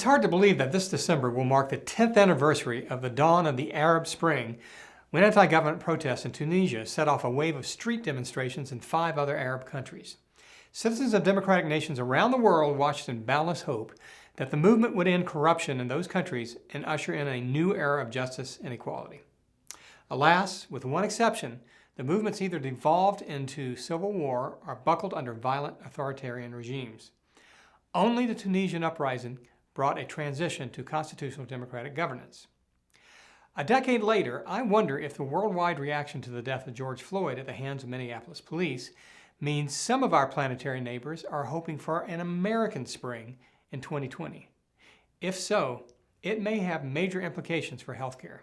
It's hard to believe that this December will mark the 10th anniversary of the dawn of the Arab Spring, when anti-government protests in Tunisia set off a wave of street demonstrations in 5 other Arab countries. Citizens of democratic nations around the world watched in boundless hope that the movement would end corruption in those countries and usher in a new era of justice and equality. Alas, with one exception, the movements either devolved into civil war or buckled under violent authoritarian regimes. Only the Tunisian uprising brought a transition to constitutional democratic governance. A decade later, I wonder if the worldwide reaction to the death of George Floyd at the hands of Minneapolis police means some of our planetary neighbors are hoping for an American spring in 2020. If so, it may have major implications for healthcare.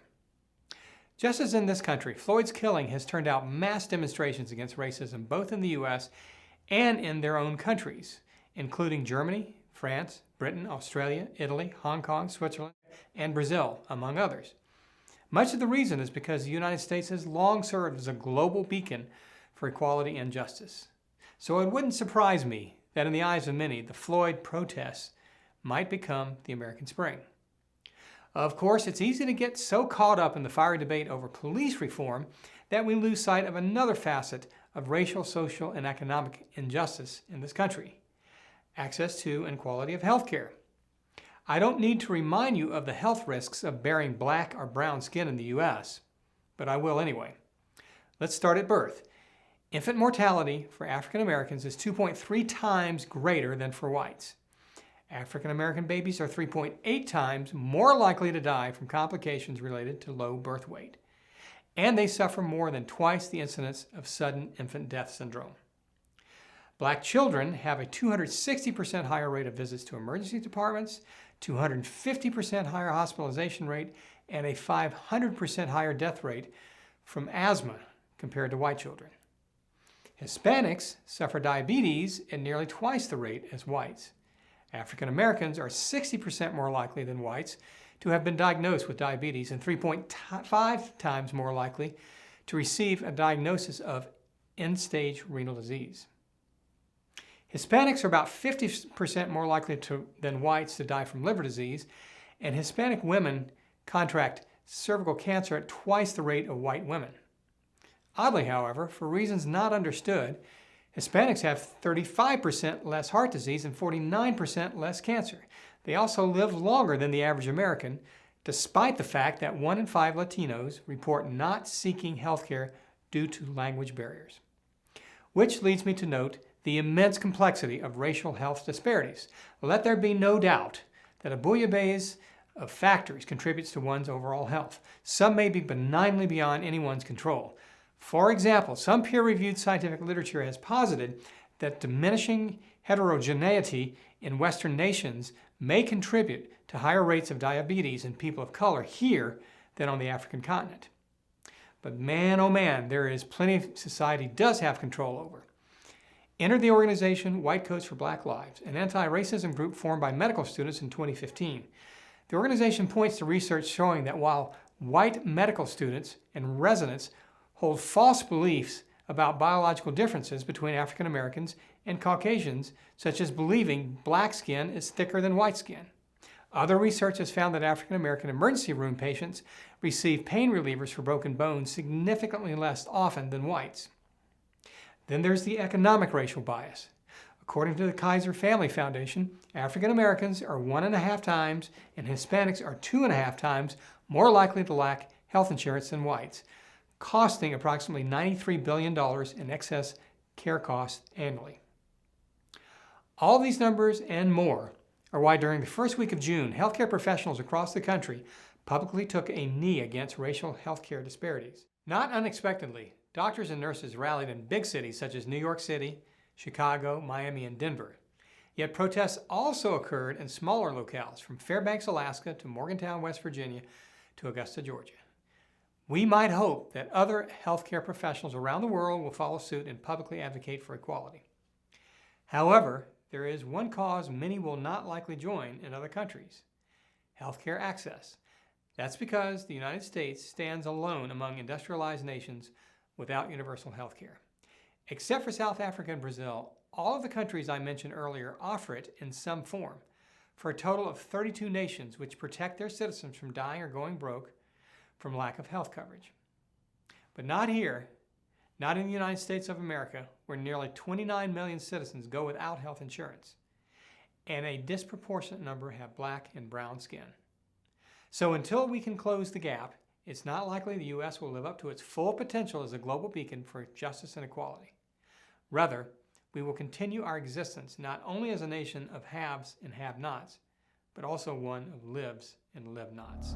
Just as in this country, Floyd's killing has turned out mass demonstrations against racism both in the U.S. and in their own countries, including Germany, France, Britain, Australia, Italy, Hong Kong, Switzerland, and Brazil, among others. Much of the reason is because the United States has long served as a global beacon for equality and justice. So it wouldn't surprise me that in the eyes of many, the Floyd protests might become the American Spring. Of course, it's easy to get so caught up in the fiery debate over police reform that we lose sight of another facet of racial, social, and economic injustice in this country: access to and quality of health care. I don't need to remind you of the health risks of bearing black or brown skin in the U.S., but I will anyway. Let's start at birth. Infant mortality for African Americans is 2.3 times greater than for whites. African American babies are 3.8 times more likely to die from complications related to low birth weight, and they suffer more than twice the incidence of sudden infant death syndrome. Black children have a 260% higher rate of visits to emergency departments, 250% higher hospitalization rate, and a 500% higher death rate from asthma compared to white children. Hispanics suffer diabetes at nearly twice the rate as whites. African Americans are 60% more likely than whites to have been diagnosed with diabetes and 3.5 times more likely to receive a diagnosis of end-stage renal disease. Hispanics are about 50% more likely than whites to die from liver disease, and Hispanic women contract cervical cancer at twice the rate of white women. Oddly, however, for reasons not understood, Hispanics have 35% less heart disease and 49% less cancer. They also live longer than the average American, despite the fact that 1 in 5 Latinos report not seeking health care due to language barriers. Which leads me to note the immense complexity of racial health disparities. Let there be no doubt that a bouillabaisse of factors contributes to one's overall health. Some may be benignly beyond anyone's control. For example, some peer-reviewed scientific literature has posited that diminishing heterogeneity in Western nations may contribute to higher rates of diabetes in people of color here than on the African continent. But man, oh man, there is plenty society does have control over. Enter the organization White Coats for Black Lives, an anti-racism group formed by medical students in 2015. The organization points to research showing that while white medical students and residents hold false beliefs about biological differences between African Americans and Caucasians, such as believing black skin is thicker than white skin. Other research has found that African American emergency room patients receive pain relievers for broken bones significantly less often than whites. Then there's the economic racial bias. According to the Kaiser Family Foundation, African Americans are 1.5 times and Hispanics are 2.5 times more likely to lack health insurance than whites, costing approximately $93 billion in excess care costs annually. All these numbers and more are why during the first week of June, healthcare professionals across the country publicly took a knee against racial healthcare disparities. Not unexpectedly, doctors and nurses rallied in big cities such as New York City, Chicago, Miami, and Denver. Yet protests also occurred in smaller locales, from Fairbanks, Alaska, to Morgantown, West Virginia, to Augusta, Georgia. We might hope that other healthcare professionals around the world will follow suit and publicly advocate for equality. However, there is one cause many will not likely join in other countries: healthcare access. That's because the United States stands alone among industrialized nations without universal healthcare. Except for South Africa and Brazil, all of the countries I mentioned earlier offer it in some form. for a total of 32 nations which protect their citizens from dying or going broke from lack of health coverage. But not here, not in the United States of America, where nearly 29 million citizens go without health insurance, and a disproportionate number have black and brown skin. So until we can close the gap, it's not likely the U.S. will live up to its full potential as a global beacon for justice and equality. Rather, we will continue our existence not only as a nation of haves and have-nots, but also one of lives and live-nots.